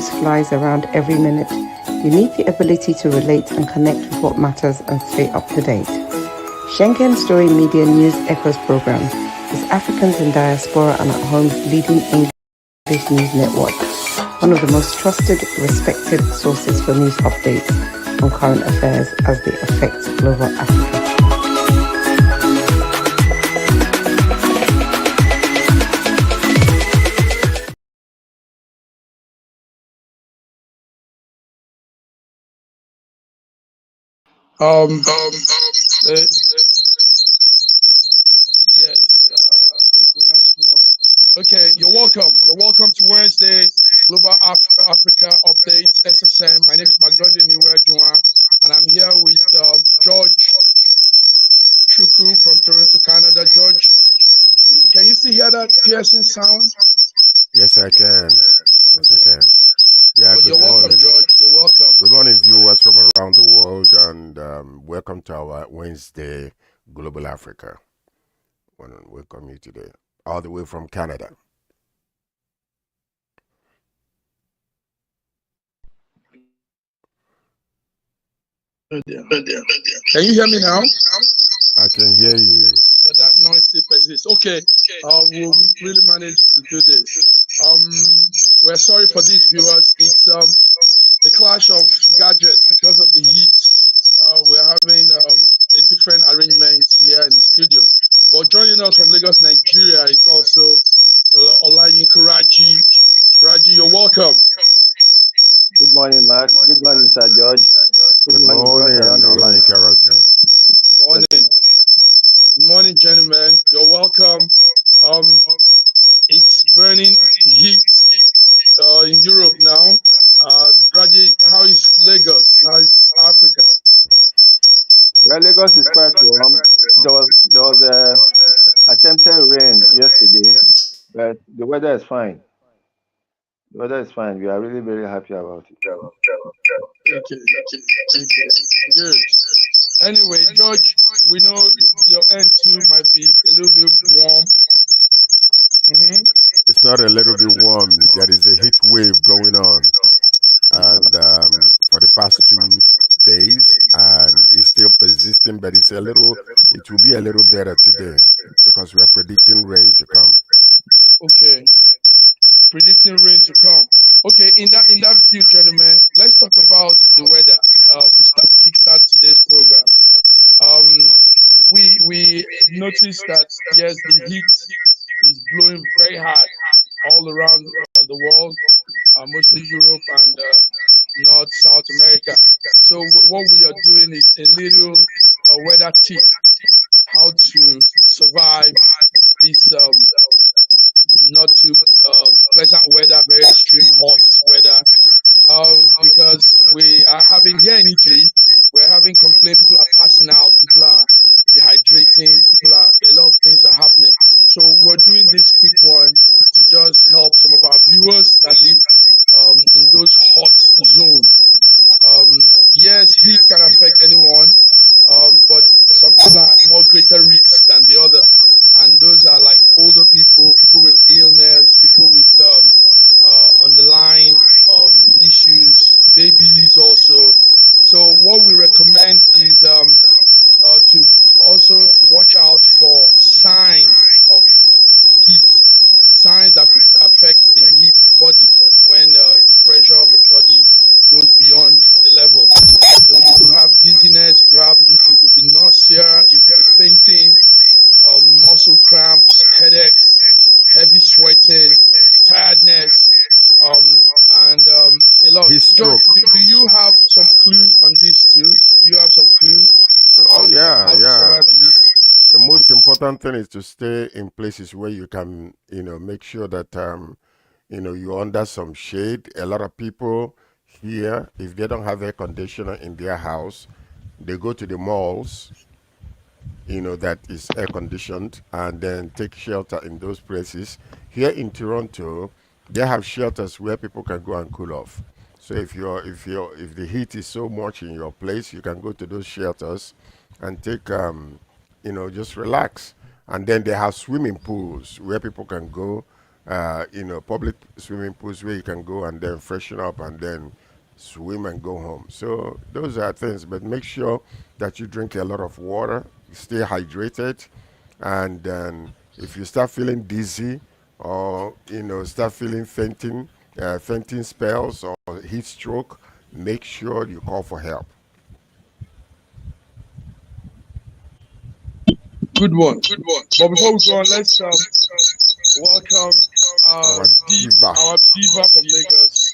news flies around every minute, you need the ability to relate and connect with what matters and stay up to date. Schengen Story Media News Echoes program is Africans in Diaspora and at Home's leading English news network, one of the most trusted, respected sources for news updates on current affairs as they affect global Africa. Um, uh, yes, I think we have small. Okay, you're welcome. You're welcome to Wednesday Global Africa Updates SSM. My name is Magdode Niwejua, and I'm here with George Chuku from Toronto, Canada. George, can you still hear that piercing sound? Yes, I can. Yes, I can. Yeah, well, you're welcome, George. You're welcome. Good morning, viewers from around the world, and welcome to our Wednesday Global Africa. I want to welcome you today, all the way from Canada. Can you hear me now? I can hear you. But that noise still persists. Okay, we'll really manage to do this. We're sorry for these viewers. It's a clash of gadgets because of the heat. We're having a different arrangement here in the studio. But joining us from Lagos, Nigeria is also Olayinka Raji. Raji, you're welcome. Good morning, Mark. Good morning, Sir George. Good morning, Olayinka Raji. Morning. Good morning, gentlemen. You're welcome. It's burning heat in Europe now. Raji, how is Lagos? How is Africa? Well, Lagos is quite warm. There was attempted rain yesterday, but the weather is fine. The weather is fine. We are really very happy about it. Okay. Good. Anyway, George, we know your end too might be a little bit warm. It's not a little bit warm. There is a heat wave going on, and for the past 2 days, and it's still persisting. But it will be a little better today because we are predicting rain to come. Okay, predicting rain to come. Okay, in that view, gentlemen, let's talk about the weather to kickstart today's program. We noticed that yes, the heat is blowing very hard all around the world, mostly Europe and North South America. So what we are doing is a little weather tip, how to survive this not too pleasant weather, very extreme hot weather, because we are having here in Italy, we're having complaints, people are passing out, people are dehydrating, a lot of things are happening. So we're doing this quick one to just help some of our viewers that live in those hot zones. Yes, heat can affect anyone, but some people are at more greater risks than the other. And those are like older people, people with illness, people with underlying issues, babies also. So what we recommend is to also watch out for signs of heat, signs that could affect the heat body when the pressure of the body goes beyond the level. So you could have dizziness, you could be nausea, you could be fainting, muscle cramps, headaches, heavy sweating, tiredness, and a lot. Stroke. Do you have some clue on this too? Do you have some clue? Oh yeah. The most important thing is to stay in places where you can, make sure that you're under some shade. A lot of people here, if they don't have air conditioner in their house, they go to the malls, that is air conditioned, and then take shelter in those places. Here in Toronto, they have shelters where people can go and cool off. So if the heat is so much in your place, you can go to those shelters and take just relax. And then they have swimming pools where people can go public swimming pools where you can go and then freshen up and then swim and go home. So those are things, but make sure that you drink a lot of water, stay hydrated, and then if you start feeling dizzy or start feeling fainting spells or heat stroke, make sure you call for help. Good one. But before we go on, let's welcome our diva from Lagos.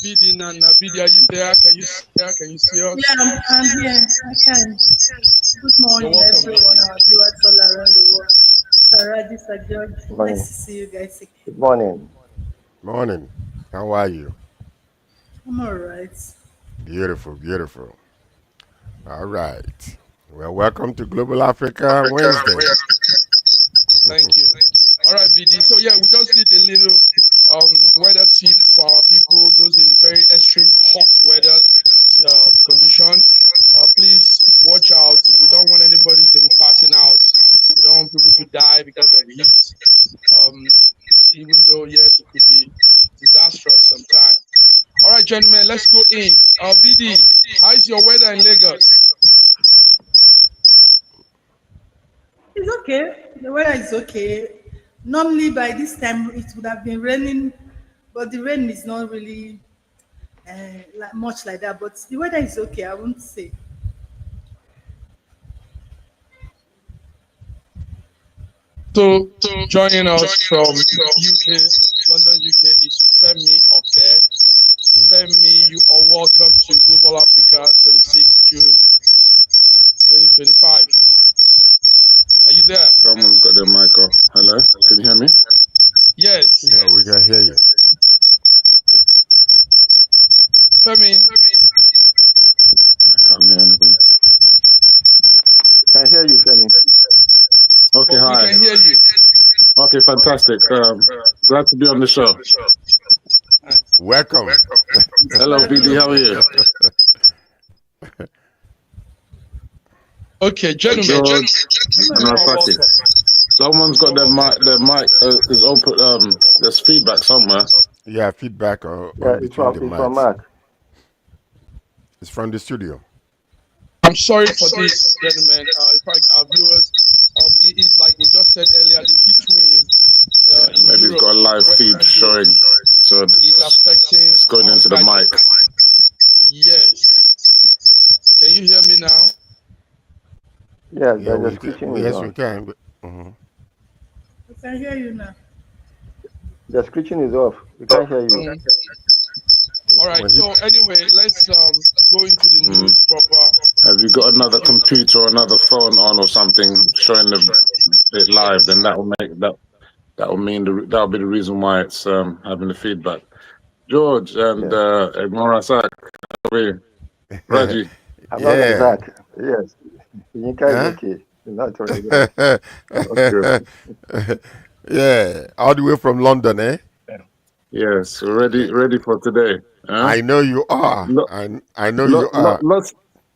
Bidi Nana. Bidi, are you there? Can you see us? Yeah, I'm here. I can. Good morning, everyone. Our viewers all around the world. Saraji, Sir George. Nice to see you guys again. Good morning. Morning. How are you? I'm all right. Beautiful. All right. Well, welcome to Global Africa Wednesday. Thank you. All right, BD. So yeah, we just did a little weather tip for our people, those in very extreme hot weather condition. Please watch out. We don't want anybody to be passing out. We don't want people to die because of heat. Even though yes, it could be disastrous sometimes. All right, gentlemen, let's go in. BD, how is your weather in Lagos? It's okay. The weather is okay. Normally, by this time, it would have been raining, but the rain is not really much like that. But the weather is okay, I won't say. So, joining us from UK, London, UK, is Femi Okay. Femi, you are welcome to Global Africa 26 June 2025. Are you there? Someone's got their mic off. Hello? Can you hear me? Yes. Yeah, we can hear you. Femi. I can't hear anything. Can hear you, Femi. Okay, hi. We can hear you. Okay, fantastic. Glad to be on the show. Welcome. Hello, BD. How are you? Okay, gentlemen. George and Rafaki. Someone's got their mic is open. There's feedback somewhere. Yeah, feedback on It's from Mark. It's from the studio. I'm sorry for this, gentlemen. In fact, our viewers, it's like we just said earlier, the heat wave. Maybe it's got a live feed showing, so it's affecting. It's going into the mic. Yes. Can you hear me now? Yes, Yeah, the screen is yes, on. we can. I can hear you now. The screen is off. We can't hear you. All right. So anyway, let's go into the news proper. Have you got another computer or another phone on or something showing it live? Then that will make that. That will mean that'll be the reason why it's having the feedback. George and Morasak, Raji. I'm not Razak. Yes. Yinka is okay. Not Okay. Yeah, all the way from London, eh? Yes, ready for today. Huh? I know you are. I know you are.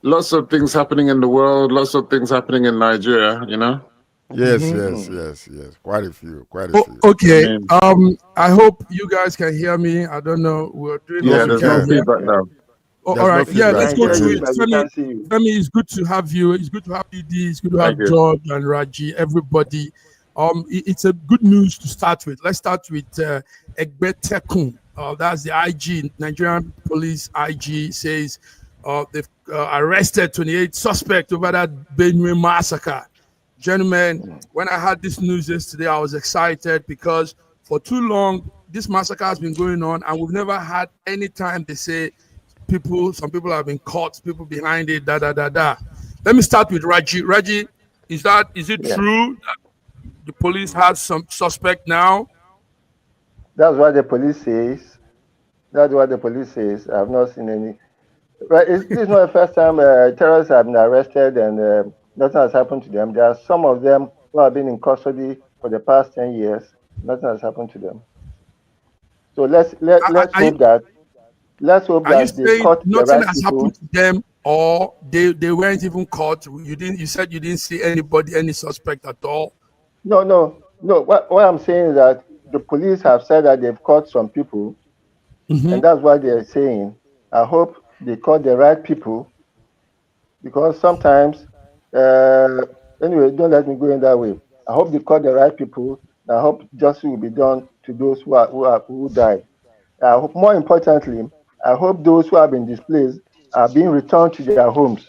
Lots of things happening in the world. Lots of things happening in Nigeria. You know. Yes. Quite a few. Okay. I hope you guys can hear me. I don't know. We're doing. Yeah, there's no feedback now. Oh, all right. Yeah, let's go through it. Femi, it's good to have you. It's good to have BD. It's good to have George and Raji. Everybody. It's a good news to start with. Let's start with Egbetekun. That's the IG, Nigerian police IG says they've arrested 28 suspects over that Benue massacre. Gentlemen, when I heard this news yesterday, I was excited because for too long, this massacre has been going on and we've never had any time they say some people have been caught, people behind it, Let me start with Raji. Raji, is it true that the police has some suspect now? That's what the police says. I have not seen any. Right, this is not the first time terrorists have been arrested and nothing has happened to them. There are some of them who have been in custody for the past 10 years. Nothing has happened to them. So let's hope that they caught the right nothing has people. happened to them, or they weren't even caught. You said you didn't see any suspect at all. No. What I'm saying is that the police have said that they've caught some people, and that's what they're saying. I hope they caught the right people, because sometimes, anyway, don't let me go in that way. I hope they caught the right people. I hope justice will be done to those who died. I hope, more importantly, I hope those who have been displaced are being returned to their homes.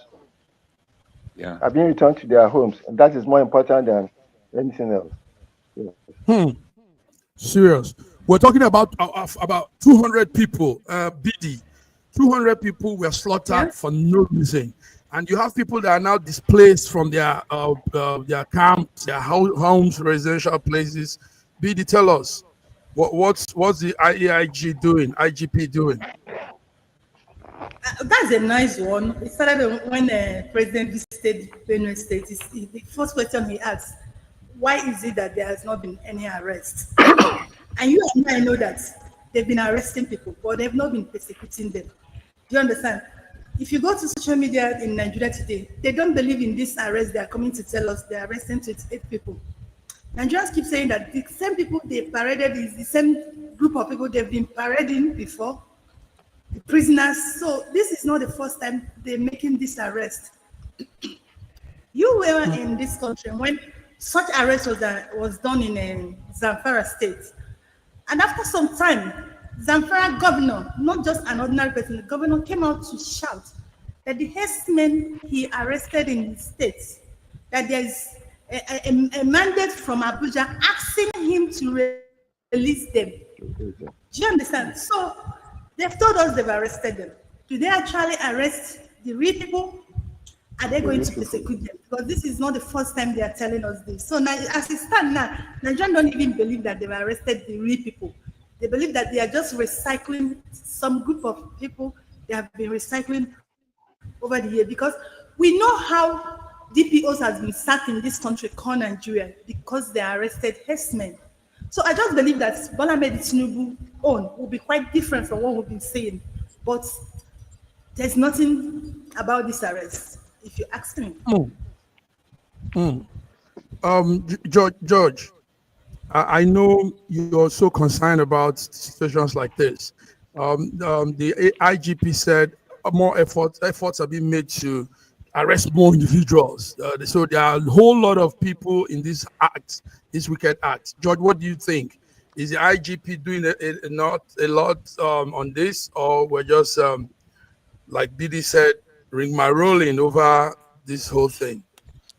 Yeah. Are being returned to their homes, and that is more important than anything else. Yeah. Serious. We're talking about 200 people, BD. 200 people were slaughtered for no reason. And you have people that are now displaced from their camps, their homes, residential places. BD, tell us, what's the IAIG doing, IGP doing? That's a nice one. It started when the president visited Benue State. The first question he asked, why is it that there has not been any arrest? And you and I know that they've been arresting people, but they've not been persecuting them. Do you understand? If you go to social media in Nigeria today, they don't believe in this arrest. They are coming to tell us they're arresting 28 people. Nigerians keep saying that the same people they paraded is the same group of people they've been parading before, the prisoners. So this is not the first time they're making this arrest. You were in this country when such arrest was done in Zamfara state. And after some time, Zamfara governor, not just an ordinary person, the governor came out to shout that the herdsmen he arrested in the state, that there is a mandate from Abuja asking him to release them. Do you understand? So they've told us they've arrested them. Do they actually arrest the real people? Are they going to persecute them? Because this is not the first time they are telling us this. So now, as it stands now, Nigerians don't even believe that they've arrested the real people. They believe that they are just recycling some group of people they have been recycling over the year. Because we know how DPOs has been sacked in this country called Nigeria because they arrested herdsmen. So I just believe that Bola Ahmed Tinubu own will be quite different from what we've been saying. But there's nothing about this arrest, if you ask me. George, I know you're so concerned about situations like this. The IGP said more efforts are being made to arrest more individuals. So there are a whole lot of people in this act, this wicked act. George, what do you think? Is the IGP doing not a lot on this, or we're just like BD said, ring my rolling over this whole thing?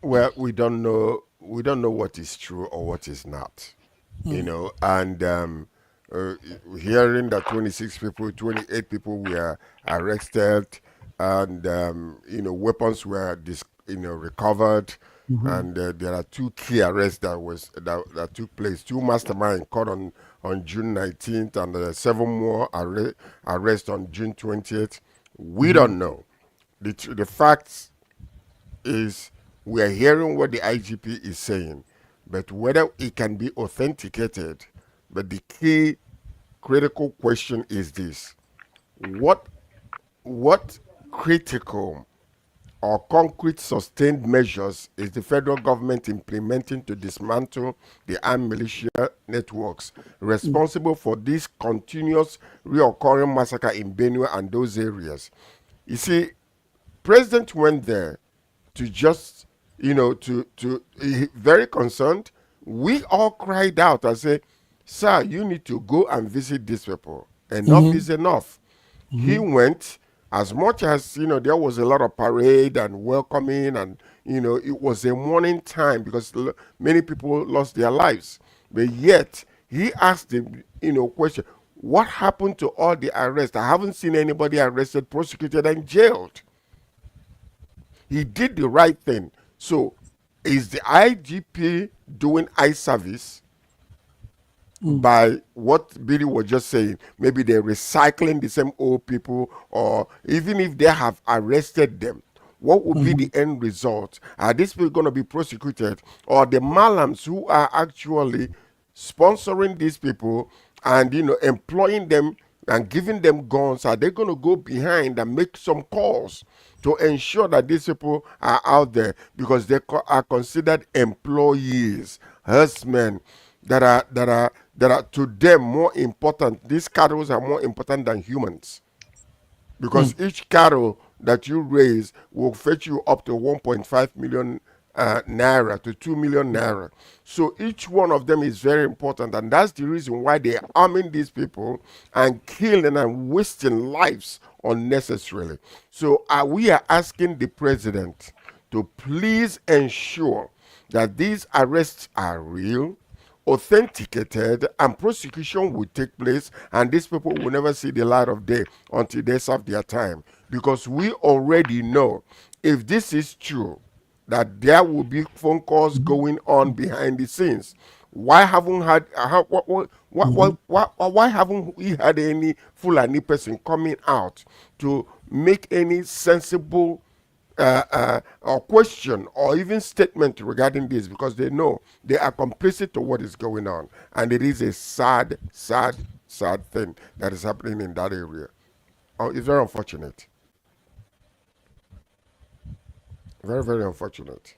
Well, we don't know what is true or what is not, you know. And hearing that 28 people were arrested, and weapons were recovered, and there are 2 key arrests that took place. 2 masterminds caught on June 19th, and 7 more arrests on June 20th. We don't know. The facts is we are hearing what the IGP is saying, but whether it can be authenticated. But the key critical question is this: what critical or concrete sustained measures is the federal government implementing to dismantle the armed militia networks responsible for this continuous reoccurring massacre in Benue and those areas? You see, President went there to just, very concerned. We all cried out and said, sir, you need to go and visit these people. Enough is enough. He went. As much as, there was a lot of parade and welcoming, and, it was a mourning time because many people lost their lives. But yet, he asked the, question, what happened to all the arrests? I haven't seen anybody arrested, prosecuted, and jailed. He did the right thing. So, is the IGP doing eye service by what Billy was just saying? Maybe they're recycling the same old people, or even if they have arrested them, what would be the end result? Are these people going to be prosecuted, or the Malams who are actually sponsoring these people and employing them and giving them guns, are they going to go behind and make some calls to ensure that these people are out there because they are considered employees, herdsmen? that are to them more important. These cattle are more important than humans, because each cattle that you raise will fetch you up to 1.5 million naira to 2 million naira. So each one of them is very important, and that's the reason why they're arming these people and killing and wasting lives unnecessarily. So we are asking the president to please ensure that these arrests are real, authenticated, and prosecution will take place, and these people will never see the light of day until they serve their time. Because we already know, if this is true, that there will be phone calls going on behind the scenes. Why haven't why haven't we had any Fulani person coming out to make any sensible or question or even statement regarding this? Because they know they are complicit to what is going on, and it is a sad thing that is happening in that area. Oh, it's very unfortunate. Very, very unfortunate.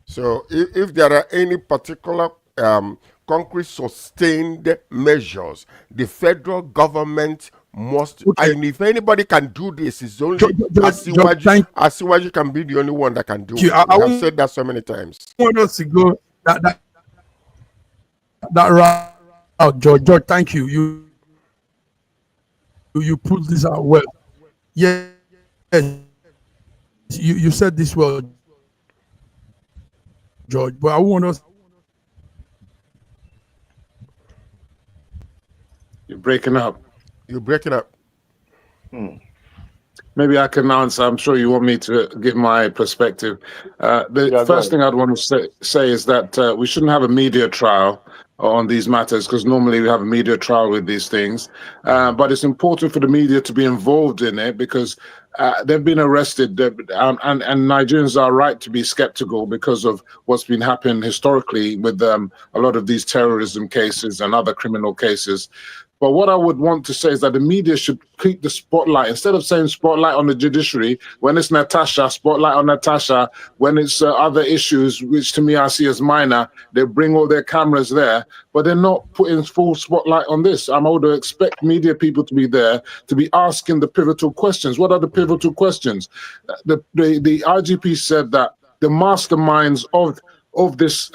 So if there are any particular concrete sustained measures, the federal government must, Okay. and if anybody can do this, it's only George, thank Asiwaju can be the only one that can do you. it. I I have said that so many times. want us to go that route, George. George, thank you. You put this out well. Yes, you said this well, George. But I want us. You're breaking up. You're breaking up. Maybe I can answer. I'm sure you want me to give my perspective. The first thing I'd want to say is that we shouldn't have a media trial on these matters, because normally we have a media trial with these things. But it's important for the media to be involved in it, because they've been arrested, and Nigerians are right to be skeptical because of what's been happening historically with a lot of these terrorism cases and other criminal cases. But what I would want to say is that the media should keep the spotlight. Instead of saying spotlight on the judiciary, when it's Natasha, spotlight on Natasha. When it's other issues, which to me I see as minor, they bring all their cameras there, but they're not putting full spotlight on this. I would expect media people to be there, to be asking the pivotal questions. What are the pivotal questions? The IGP said that the masterminds of this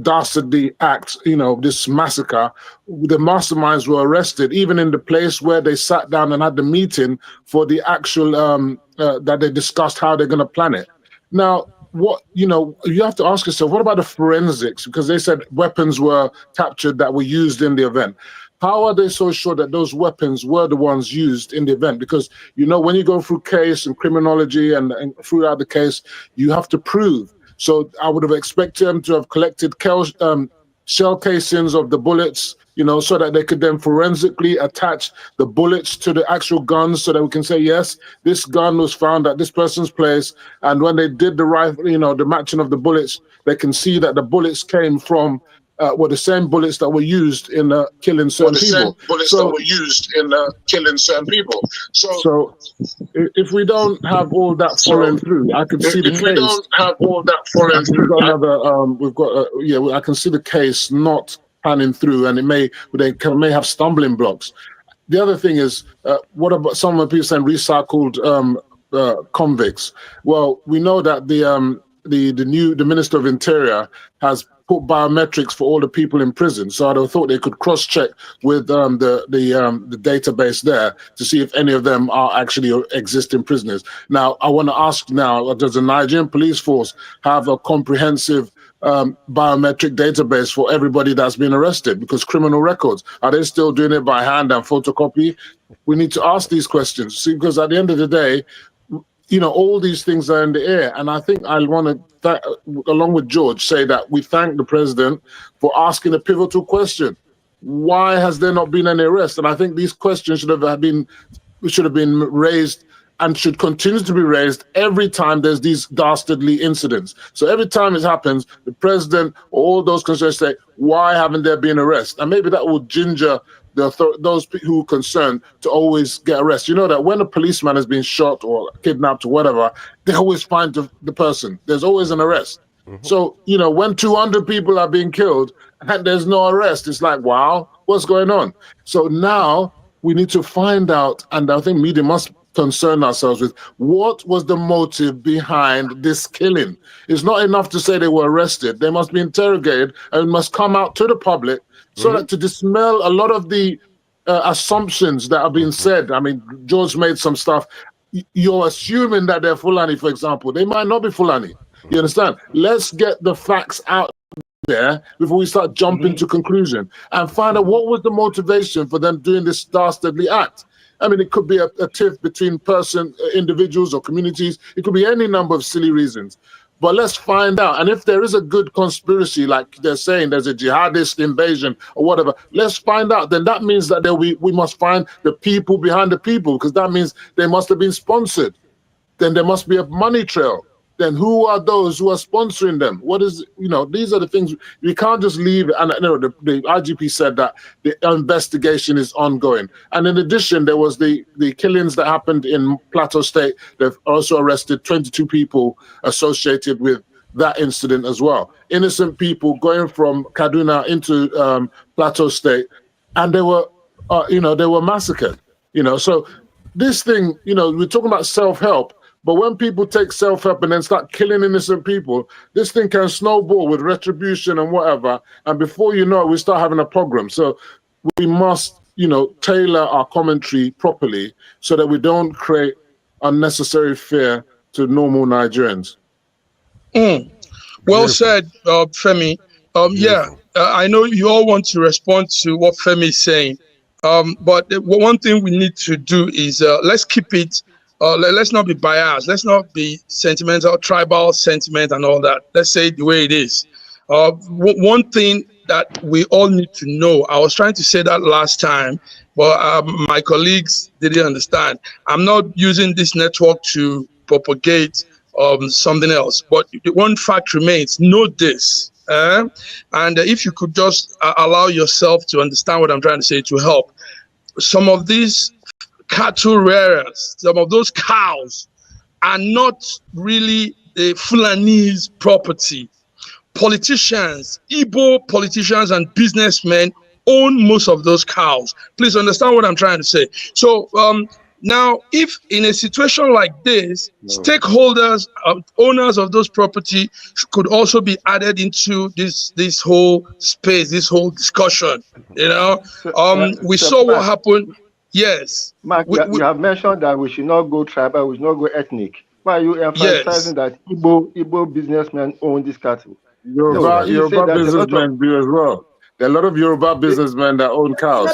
dastardly act, this massacre, the masterminds were arrested, even in the place where they sat down and had the meeting for the actual, that they discussed how they're going to plan it. Now, you have to ask yourself, what about the forensics? Because they said weapons were captured that were used in the event. How are they so sure that those weapons were the ones used in the event? Because, when you go through case and criminology and throughout the case, you have to prove. So I would have expected them to have collected shell casings of the bullets, so that they could then forensically attach the bullets to the actual guns, so that we can say, yes, this gun was found at this person's place. And when they did the the matching of the bullets, they can see that the bullets came from were the same bullets that were used in killing certain people. So if we don't have all that following through, I can see the case. I can see the case not panning through, and they may have stumbling blocks. The other thing is, what about some of the people saying recycled convicts? Well, we know that the Minister of Interior has put biometrics for all the people in prison. So I'd have thought they could cross-check with the database there to see if any of them are actually existing prisoners. Now, I want to ask now, does the Nigerian police force have a comprehensive biometric database for everybody that's been arrested? Because criminal records, are they still doing it by hand and photocopy? We need to ask these questions. See, because at the end of the day, all these things are in the air. And I think I want to, along with George, say that we thank the president for asking a pivotal question. Why has there not been any arrest? And I think these questions should have been raised and should continue to be raised every time there's these dastardly incidents. So every time it happens, the president or all those concerned say, why haven't there been arrests? And maybe that will ginger those who are concerned to always get arrested. You know that when a policeman has been shot or kidnapped or whatever, they always find the person. There's always an arrest. So, you know, when 200 people are being killed and there's no arrest, it's like, wow, what's going on? So now we need to find out, and I think media must concern ourselves with what was the motive behind this killing. It's not enough to say they were arrested. They must be interrogated and must come out to the public so that to dispel a lot of the assumptions that are being said. I mean, George made some stuff. You're assuming that they're Fulani, for example. They might not be Fulani. You understand? Let's get the facts out there before we start jumping to conclusion and find out what was the motivation for them doing this dastardly act. I mean, it could be a tiff between individuals or communities. It could be any number of silly reasons. But let's find out. And if there is a good conspiracy, like they're saying there's a jihadist invasion or whatever, let's find out. Then that means that we must find the people behind the people, because that means they must have been sponsored. Then there must be a money trail. Then who are those who are sponsoring them? What is, you know, these are the things we can't just leave. And you know, the IGP said that the investigation is ongoing. And in addition, there was the killings that happened in Plateau State. They've also arrested 22 people associated with that incident as well. Innocent people going from Kaduna into Plateau State, and they were, they were massacred. You know, so this thing, you know, we're talking about self-help. But when people take self-help and then start killing innocent people, this thing can snowball with retribution and whatever. And before you know it, we start having a pogrom. So we must, you know, tailor our commentary properly so that we don't create unnecessary fear to normal Nigerians. Well said, Femi. I know you all want to respond to what Femi is saying. But one thing we need to do is let's keep it. Let's not be biased. Let's not be sentimental, tribal sentiment and all that. Let's say it the way it is. One thing that we all need to know, I was trying to say that last time, but my colleagues didn't understand. I'm not using this network to propagate something else. But one fact remains, know this. And if you could just allow yourself to understand what I'm trying to say to help. Some of these cattle rearers, some of those cows are not really the Fulani's property. Politicians, Igbo politicians and businessmen own most of those cows. Please understand what I'm trying to say. So now, if in a situation like this, stakeholders, owners of those property could also be added into this whole space, this whole discussion, you know, we saw what happened. Yes. Mark, you have mentioned that we should not go tribal, we should not go ethnic. Why are you emphasizing that Igbo businessmen own this cattle? Yoruba businessmen do as well. There are a lot of Yoruba businessmen that own cows.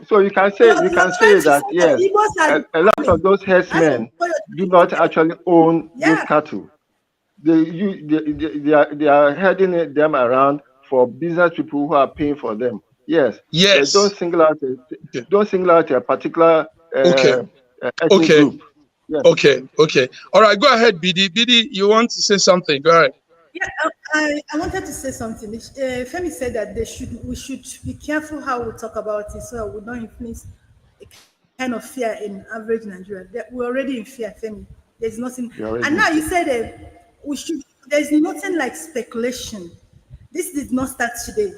So you can say that yes, a lot of those herdsmen do not actually own those cattle. They are heading them around for business people who are paying for them. Yes. Don't single out a particular ethnic group. Yes. Okay. All right, go ahead, BD. BD, you want to say something? Go ahead. Yeah, I wanted to say something. Femi said that we should be careful how we talk about it, so we don't influence a kind of fear in average Nigeria. We're already in fear, Femi. There's nothing. And now you said there's nothing like speculation. This did not start today.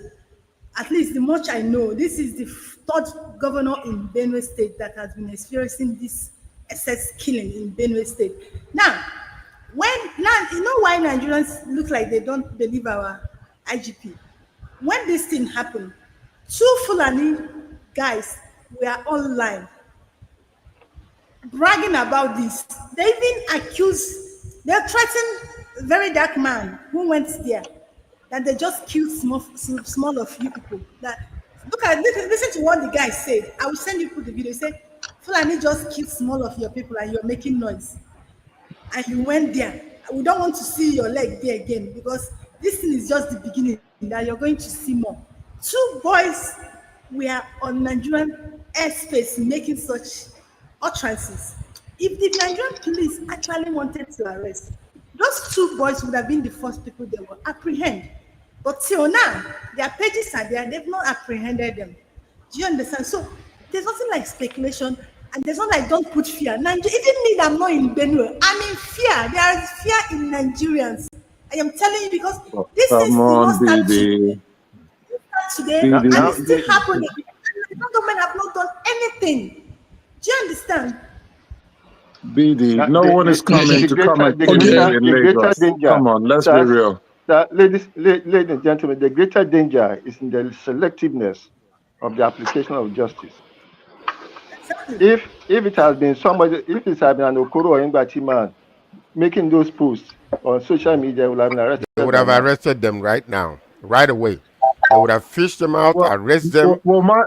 At least the much I know, this is the third governor in Benue State that has been experiencing this excess killing in Benue State. Now, you know why Nigerians look like they don't believe our IGP? When this thing happened, 2 Fulani guys were online bragging about this. They even they threatened a very dark man who went there, that they just killed small of you people. That listen to what the guy said. I will send you the video. He said, Fulani just killed small of your people and you're making noise. And you went there. We don't want to see your leg there again, because this thing is just the beginning, that you're going to see more. 2 boys were on Nigerian airspace making such utterances. If the Nigerian police actually wanted to arrest, those 2 boys would have been the first people they will apprehend. But till now, their pages are there, they've not apprehended them. Do you understand? So there's nothing like speculation, and there's not like don't put fear. Even me, I'm not in Benue, I'm in fear. There is fear in Nigerians. I am telling you because this is Come on, BD. today, BD. and Now, it's still happening. The government have not done anything. Do you understand? BD, no one is coming to come and kill you in Lagos. Come on, let's be real. Ladies and gentlemen, the greater danger is in the selectiveness of the application of justice. If it has been somebody, if it has been an Okoro or Ngbati man making those posts on social media, would have been arrested. They would have arrested them right now, right away. They would have fished them out, arrest them. Well, my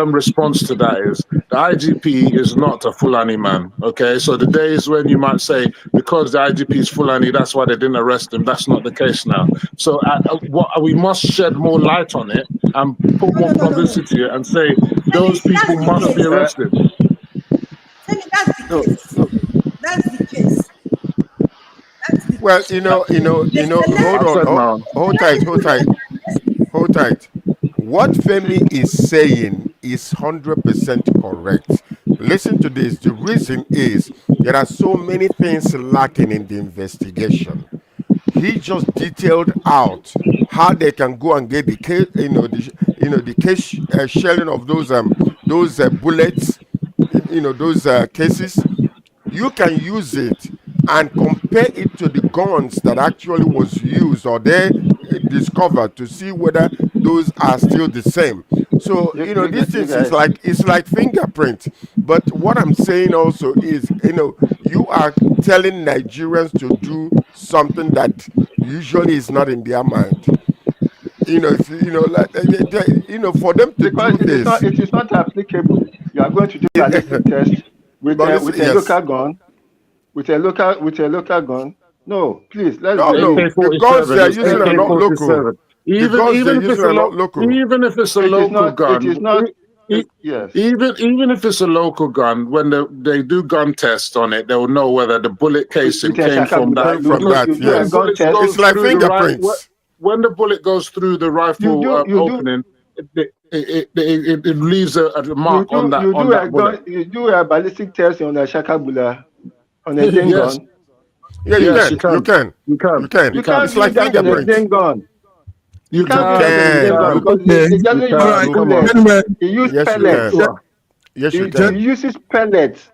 response to that is the IGP is not a Fulani man. Okay, so the days when you might say because the IGP is Fulani, that's why they didn't arrest him. That's not the case now. So we must shed more light on it and put more publicity and say those people must be arrested. That's the case. Well, hold tight. What Femi is saying is 100% correct. Listen to this. The reason is there are so many things lacking in the investigation. He just detailed out how they can go and get the case, the case shelling of those bullets, those cases. You can use it and compare it to the guns that actually was used or they discovered to see whether those are still the same. So these things is like fingerprint. But what I'm saying also is you are telling Nigerians to do something that usually is not in their mind. For them to because do this, it is not applicable. You are going to do a ballistic test with a local gun. With a local gun. No, please, let's no. The guns they are using are not local. Even if it's a local gun, it is not. Yes. Even if it's a local gun, when they do gun tests on it, they will know whether the bullet casing came from that. Yes. It's like fingerprints. When the bullet goes through the rifle opening, it leaves a mark on that bullet. You do a ballistic test on a Shakabula, on a Dane gun. Yeah, you can. It's like fingerprints. Gun. You can. He uses pellets. Yes, you can. He uses pellets.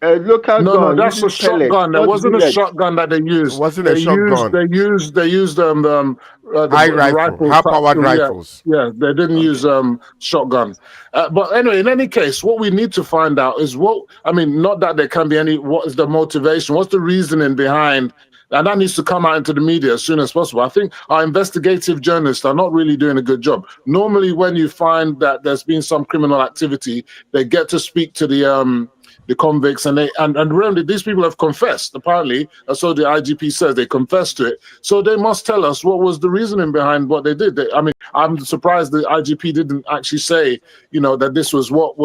A local gun. No, that's a shotgun. That wasn't a shotgun that they used. It wasn't a shotgun. They used high rifle, high-powered rifles. Yeah, they didn't use shotgun. But anyway, in any case, what we need to find out is not that there can be what is the motivation? What's the reasoning behind? And that needs to come out into the media as soon as possible. I think our investigative journalists are not really doing a good job. Normally, when you find that there's been some criminal activity, they get to speak to the convicts, and really these people have confessed. Apparently, so the IGP says they confessed to it. So they must tell us what was the reasoning behind what they did. I'm surprised the IGP didn't actually say, that this was what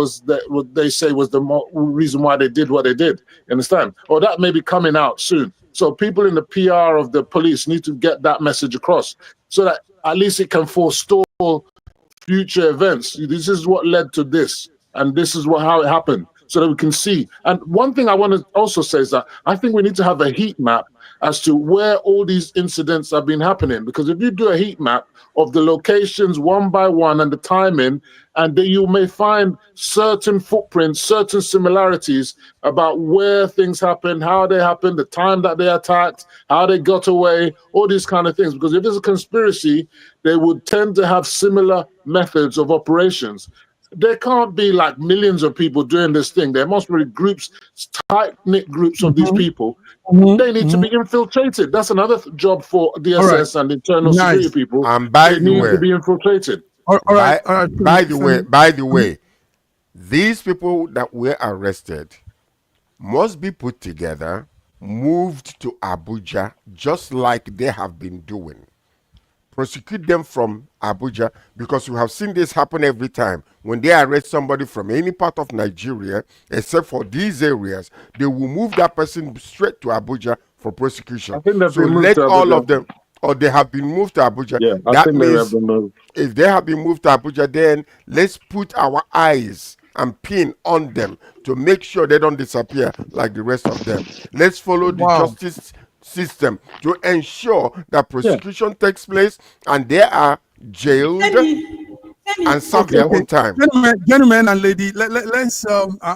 they say was the reason why they did what they did. You understand? Or that may be coming out soon. So people in the PR of the police need to get that message across so that at least it can forestall future events. This is what led to this, and this is how it happened, so that we can see. And one thing I want to also say is that I think we need to have a heat map as to where all these incidents have been happening. Because if you do a heat map of the locations one by one and the timing, and then you may find certain footprints, certain similarities about where things happened, how they happened, the time that they attacked, how they got away, all these kind of things. Because if there's a conspiracy, they would tend to have similar methods of operations. There can't be like millions of people doing this thing. There must be groups, tight-knit groups of these people. They need to be infiltrated. That's another job for DSS and internal security people. And by they need to be infiltrated. By the way, these people that were arrested must be put together, moved to Abuja, just like they have been doing. Prosecute them from Abuja, because we have seen this happen every time. When they arrest somebody from any part of Nigeria, except for these areas, they will move that person straight to Abuja for prosecution. So let all of them, or they have been moved to Abuja. Yeah, that means if they have been moved to Abuja, then let's put our eyes and pin on them to make sure they don't disappear like the rest of them. Let's follow the justice system to ensure that prosecution takes place and they are jailed and serve their own time. Gentlemen and lady, let's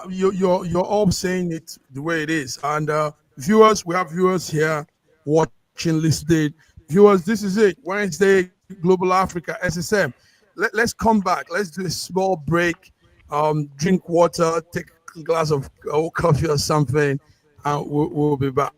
you're all saying it the way it is, and viewers, we have viewers here watching, listening. Viewers, this is it. Wednesday, Global Africa, SSM. Let's come back. Let's do a small break. Drink water, take a glass of coffee or something, and we'll be back.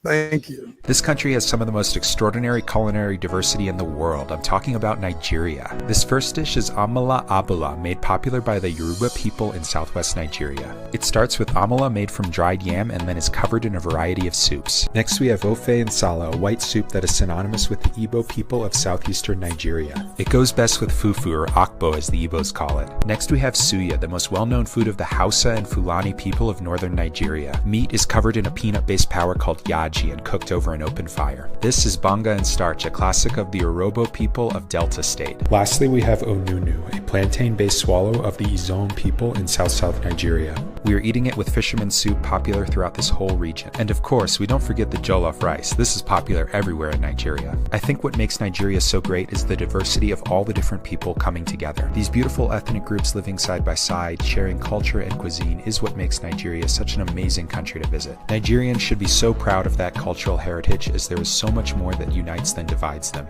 Thank you. This country has some of the most extraordinary culinary diversity in the world. I'm talking about Nigeria. This first dish is amala abula, made popular by the Yoruba people in southwest Nigeria. It starts with amala made from dried yam and then is covered in a variety of soups. Next we have ofe nsala, a white soup that is synonymous with the Igbo people of southeastern Nigeria. It goes best with fufu, or akbo as the Igbos call it. Next we have suya, the most well-known food of the Hausa and Fulani people of northern Nigeria. Meat is covered in a peanut-based powder called yaji and cooked over an open fire. This is banga and starch, a classic of the Urhobo people of Delta State. Lastly, we have onunu, a plantain-based swallow of the Izon people in South Nigeria. We are eating it with fisherman's soup, popular throughout this whole region. And of course, we don't forget the jollof rice. This is popular everywhere in Nigeria. I think what makes Nigeria so great is the diversity of all the different people coming together. These beautiful ethnic groups living side by side, sharing culture and cuisine is what makes Nigeria such an amazing country to visit. Nigerians should be so proud of that cultural heritage, as there is so much more that unites than divides them.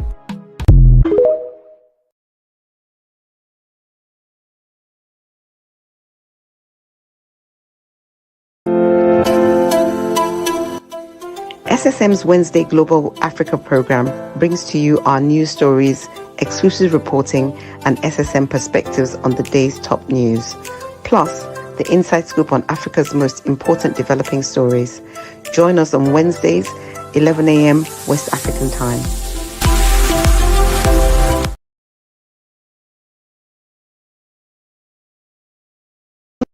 SSM's Wednesday Global Africa program brings to you our news stories, exclusive reporting, and SSM perspectives on the day's top news. Plus, the inside scoop on Africa's most important developing stories. Join us on Wednesdays, 11 a.m. West African time.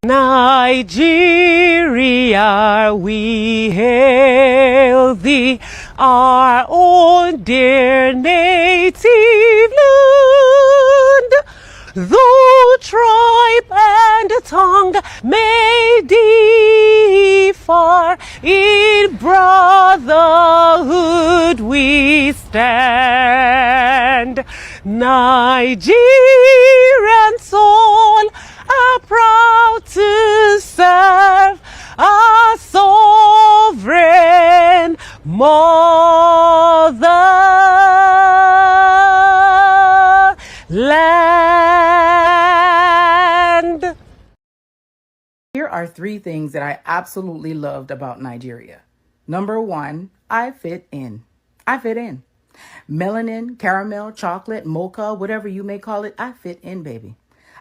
Nigeria, we hail thee, our own dear native land. Though tribe and tongue may differ, in brotherhood we stand. Nigerian soul are proud to serve our sovereign motherland. Here are 3 things that I absolutely loved about Nigeria. Number 1, I fit in. I fit in. Melanin, caramel, chocolate, mocha, whatever you may call it, I fit in, baby.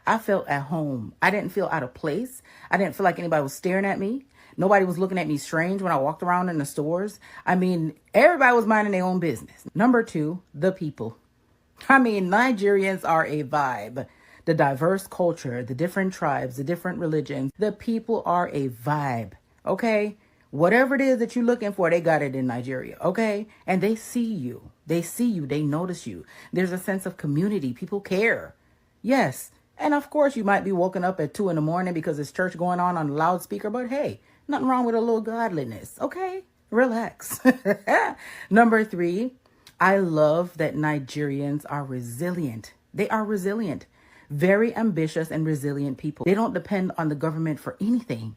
I felt at home. I didn't feel out of place. I didn't feel like anybody was staring at me. Nobody was looking at me strange when I walked around in the stores. I mean, everybody was minding their own business. Number 2, the people. I mean, Nigerians are a vibe. The diverse culture, the different tribes, the different religions, the people are a vibe, okay? Whatever it is that you're looking for, they got it in Nigeria, okay? And they see you. They see you. They notice you. There's a sense of community. People care. Yes. And of course, you might be woken up at 2 a.m. because there's church going on the loudspeaker, but hey, nothing wrong with a little godliness, okay? Relax. Number 3, I love that Nigerians are resilient. They are resilient. Very ambitious and resilient people. They don't depend on the government for anything.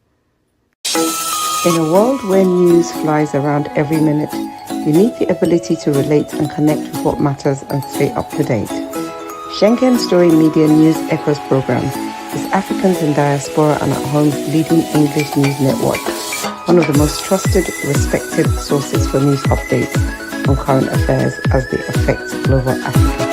In a world where news flies around every minute, you need the ability to relate and connect with what matters and stay up to date. Schengen Story Media News Echoes program is Africans in Diaspora and at Home's leading English news network, one of the most trusted, respected sources for news updates on current affairs as they affect global Africa.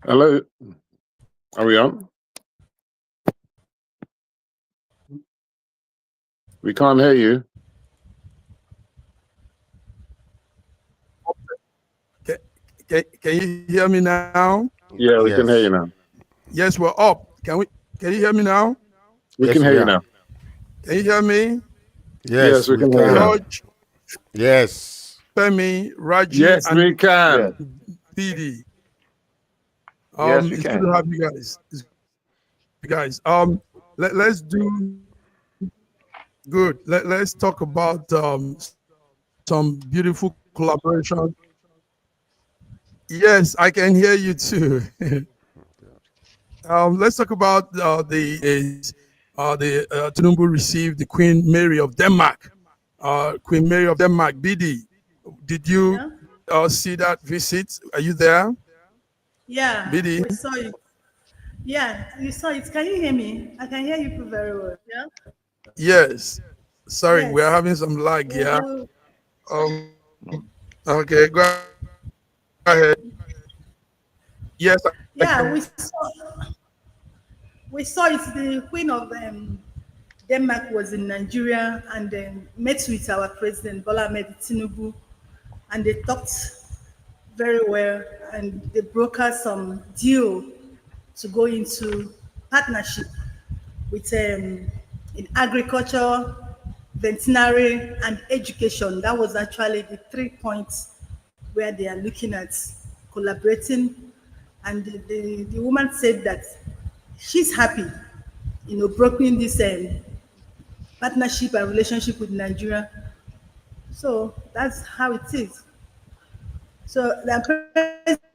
Hello, are we on? We can't hear you. Can you hear me now? Yeah, we can hear you now. Yes, we're up. Can you hear me now? We can hear you now. Can you hear me? Yes, we we can hear you. can. George, Yes. Femi, Raji, Yes, and we can. Yes. Didi. Yes, we It's good can. to have you guys. Guys, let's do good. Let's talk about some beautiful collaboration. Yes, I can hear you too. Let's talk about Tinubu received the Queen Mary of Denmark. Queen Mary of Denmark. Didi, did you see that visit? Are you there? Yeah, Didi? we saw it. Yeah, you saw it. Can you hear me? I can hear you very well. Yeah. Yes. Sorry, Yes. we're having some lag here. Well, Okay, go ahead. Yes. yeah, we saw it. The Queen of Denmark was in Nigeria and then met with our president Bola Ahmed Tinubu, and they talked very well, and they brokered some deal to go into partnership with in agriculture, veterinary, and education. That was actually the 3 points where they are looking at collaborating. And the woman said that she's happy, brokering this partnership and relationship with Nigeria. So that's how it is. So the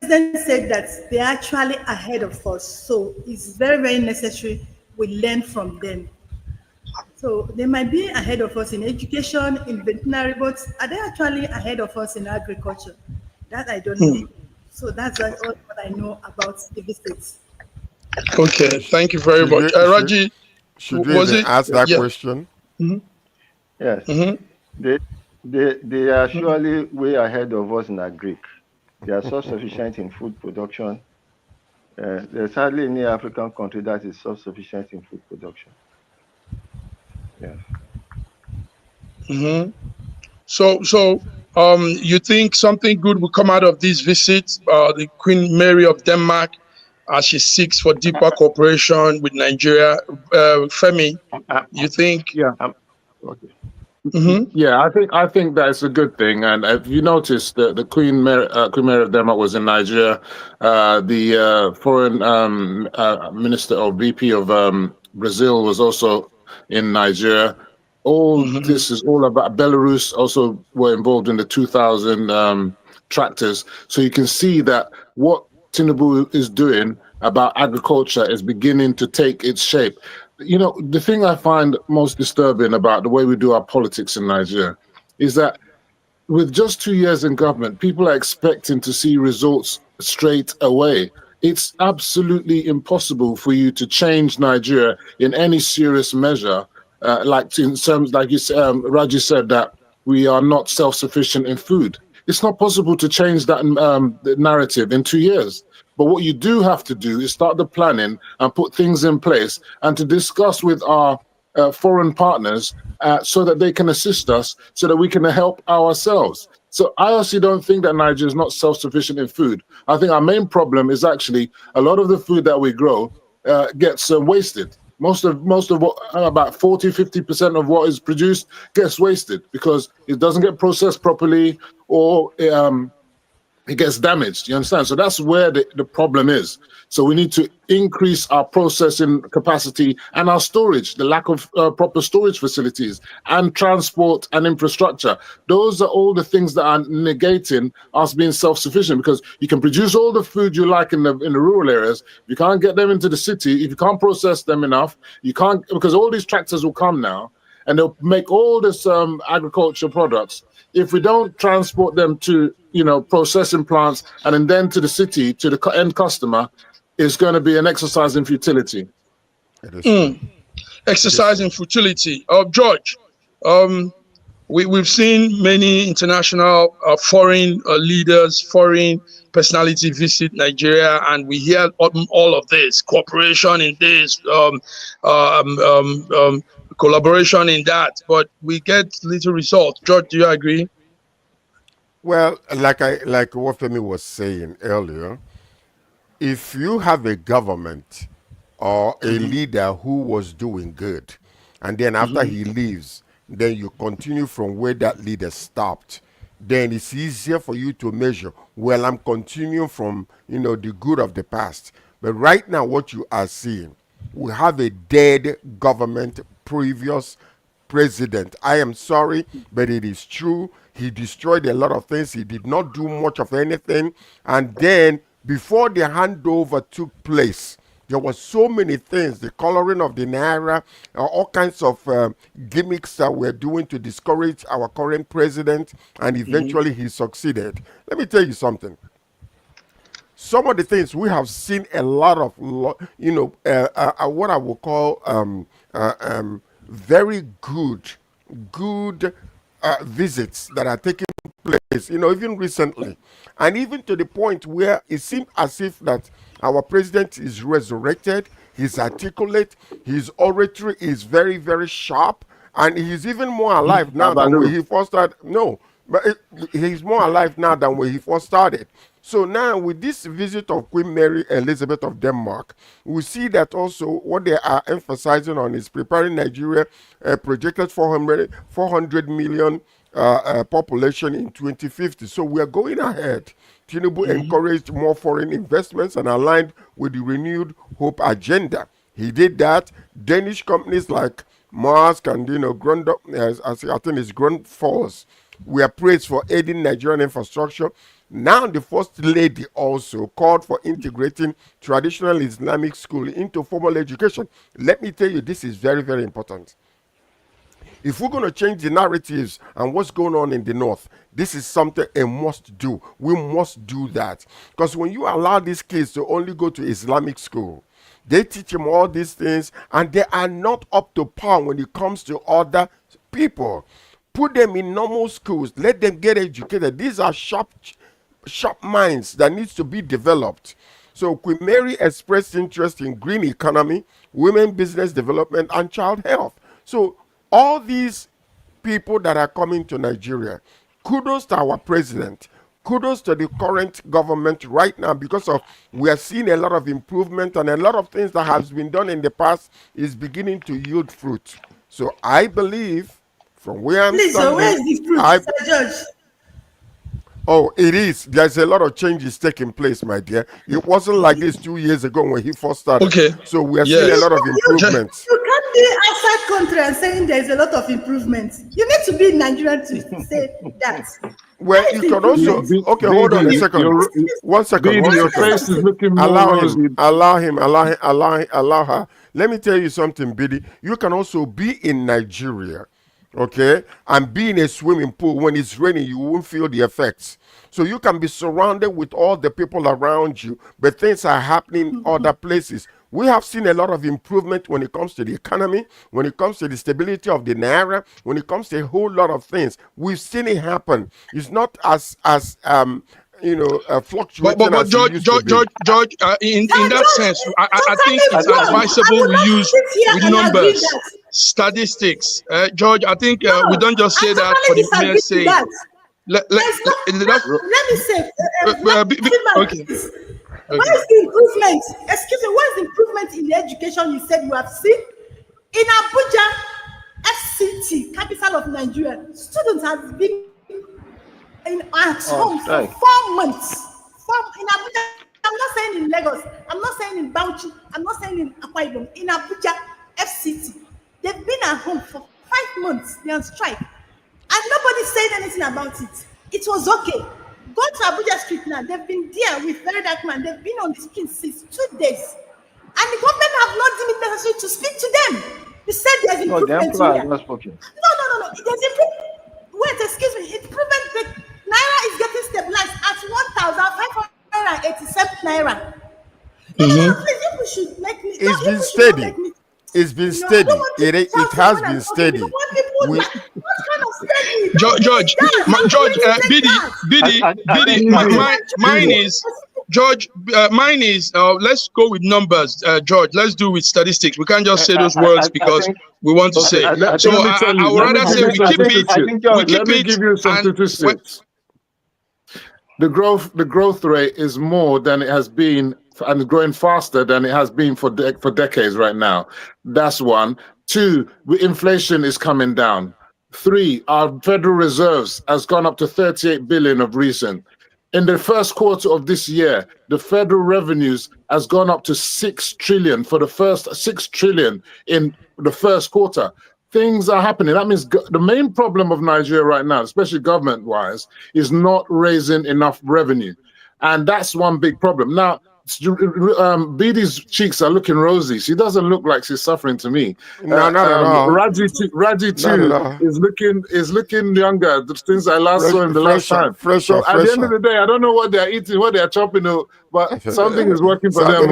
president said that they're actually ahead of us. So it's very, very necessary we learn from them. So they might be ahead of us in education, in veterinary, but are they actually ahead of us in agriculture? That I don't know. So that's all what I know about the visits. Okay, thank you very much. Raji, Should we was even it? ask that Yeah. question? Yes. Mm-hmm. They are surely way ahead of us in agric. They are self-sufficient in food production. There's hardly any African country that is self-sufficient in food production. Yeah. Mm-hmm. So, you think something good will come out of this visit? The Queen Mary of Denmark, as she seeks for deeper cooperation with Nigeria. Femi, you think? Yeah. Okay. Mm-hmm. Yeah, I think that it's a good thing. And if you notice, the Queen Mary of Denmark was in Nigeria. The foreign minister or VP of Brazil was also in Nigeria. This is all about Belarus. Also, were involved in the 2000 tractors. So you can see that what Tinubu is doing about agriculture is beginning to take its shape. The thing I find most disturbing about the way we do our politics in Nigeria is that with just 2 years in government, people are expecting to see results straight away. It's absolutely impossible for you to change Nigeria in any serious measure. Like in terms, like Raji said, that we are not self-sufficient in food. It's not possible to change that narrative in 2 years. But what you do have to do is start the planning and put things in place and to discuss with our foreign partners so that they can assist us, so that we can help ourselves. So I also don't think that Nigeria is not self-sufficient in food. I think our main problem is actually a lot of the food that we grow gets wasted. Most of what, about 40-50% of what is produced gets wasted because it doesn't get processed properly, or it gets damaged. You understand? So that's where the problem is. So we need to increase our processing capacity and our storage, the lack of proper storage facilities and transport and infrastructure. Those are all the things that are negating us being self-sufficient, because you can produce all the food you like in the rural areas. If you can't get them into the city, if you can't process them enough, you can't, because all these tractors will come now and they'll make all this agricultural products. If we don't transport them to, processing plants and then to the city, to the end customer, it's going to be an exercise in futility. Exercise in futility. George, we've seen many international foreign leaders, foreign personality visit Nigeria, and we hear all of this, cooperation in this, collaboration in that, but we get little result. George, do you agree? Well, like what Femi was saying earlier, if you have a government or a leader who was doing good, and then after he leaves, then you continue from where that leader stopped. Then it's easier for you to measure, well, I'm continuing from, the good of the past. But right now, what you are seeing, we have a dead government, previous president. I am sorry, but it is true. He destroyed a lot of things. He did not do much of anything. And then, before the handover took place, there were so many things, the coloring of the Naira, all kinds of gimmicks that we're doing to discourage our current president, and eventually he succeeded. Let me tell you something. Some of the things we have seen a lot of, what I would call very good visits that are taking place, even recently. And even to the point where it seemed as if that our president is resurrected, he's articulate, his oratory is very, very sharp, and he's even more alive now than when he first started. No, but he's more alive now than when he first started. So now with this visit of Queen Mary Elizabeth of Denmark, we see that also what they are emphasizing on is preparing Nigeria projected 400 million population in 2050. So we are going ahead. Tinubu encouraged more foreign investments and aligned with the renewed hope agenda. He did that. Danish companies like Maersk and I think it's Grundfos were praised for aiding Nigerian infrastructure. Now the First Lady also called for integrating traditional Islamic school into formal education. Let me tell you, this is very, very important. If we're going to change the narratives and what's going on in the North, this is something a must do. We must do that. Because when you allow these kids to only go to Islamic school, they teach them all these things, and they are not up to par when it comes to other people. Put them in normal schools. Let them get educated. These are sharp minds that needs to be developed. So Queen Mary expressed interest in green economy, women business development, and child health. So all these people that are coming to Nigeria, kudos to our president, kudos to the current government right now, because of we are seeing a lot of improvement, and a lot of things that has been done in the past is beginning to yield fruit. So I believe from where I'm Please, so where is the fruit, Sir George? Oh, it is. There's a lot of changes taking place, my dear. It wasn't like this 2 years ago when he first started. Okay. So we are seeing a lot of improvements. You can't be outside country and saying there's a lot of improvements. You need to be in Nigeria to say that. Well, you can also. Okay, hold on a second. 1 second. Your face is looking more Allow her. Let me tell you something, Biddy. You can also be in Nigeria, okay, and be in a swimming pool. When it's raining, you won't feel the effects. So you can be surrounded with all the people around you, but things are happening in other places. We have seen a lot of improvement when it comes to the economy, when it comes to the stability of the Naira, when it comes to a whole lot of things. We've seen it happen. It's not as fluctuating. But George, in that sense, I think it's advisable we use with numbers, statistics. George, I think we don't just say that for the mere sake. Let me say. Okay. What is the improvement? Excuse me, what is the improvement in the education you said you have seen? In Abuja, FCT, capital of Nigeria, students have been at home for 4 months. In Abuja, I'm not saying in Lagos, I'm not saying in Bauchi, I'm not saying in Akwa Ibom. In Abuja, FCT, they've been at home for 5 months. They're on strike. And nobody said anything about it. It was okay. Go to Abuja Street now. They've been there with Very Dark Man. They've been on the street since 2 days. And the government have not deemed it necessary to speak to them. They said there's improvement here. No. There's improvement. Wait, excuse me. Improvement. The Naira is getting stabilized at 1,587 Naira. Please, you should make me. It's been steady. It's been steady. It has been steady. What kind of steady? George, Biddy, mine is George. Mine is. Let's go with numbers, George. Let's do with statistics. We can't just say those words because we want to say. So I would rather say we keep it. Let me give you some statistics. The growth rate is more than it has been, and growing faster than it has been for decades right now. That's one. Two, inflation is coming down. 3, our Federal Reserves has gone up to 38 billion of recent. In the first quarter of this year, the federal revenues has gone up to 6 trillion for the first 6 trillion in the first quarter. Things are happening. That means the main problem of Nigeria right now, especially government-wise, is not raising enough revenue. And that's one big problem. Now, Bidi's cheeks are looking rosy. She doesn't look like she's suffering to me. No, not at all. Raji too is looking younger since I last saw him the last time. So at the end of the day, I don't know what they're eating, what they're chopping, but something is working for them.